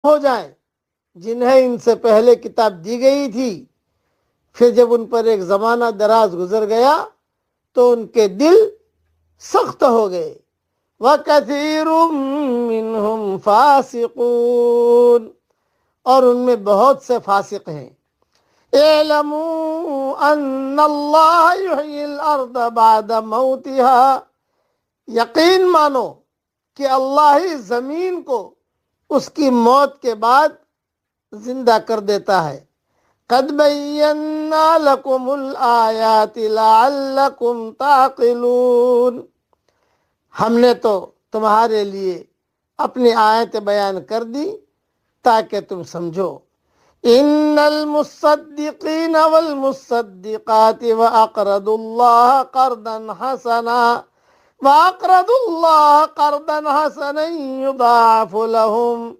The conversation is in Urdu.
ہو جائیں جنہیں ان سے پہلے کتاب دی گئی تھی، پھر جب ان پر ایک زمانہ دراز گزر گیا تو ان کے دل سخت ہو گئے۔ وَكَثِيرٌ مِّنْهُمْ فَاسِقُونَ، اور ان میں بہت سے فاسق ہیں۔ اعلموا ان اللہ یحیی الارض بعد موتها، یقین مانو کہ اللہ ہی زمین کو اس کی موت کے بعد زندہ کر دیتا ہے۔ قد بینا لکم الآیات لعلکم تعقلون، ہم نے تو تمہارے لیے اپنی آیتیں بیان کر دی تاکہ تم سمجھو۔ ان المصدقین والمصدقات واقرضوا اللہ قرضا حسنا يضاعف لهم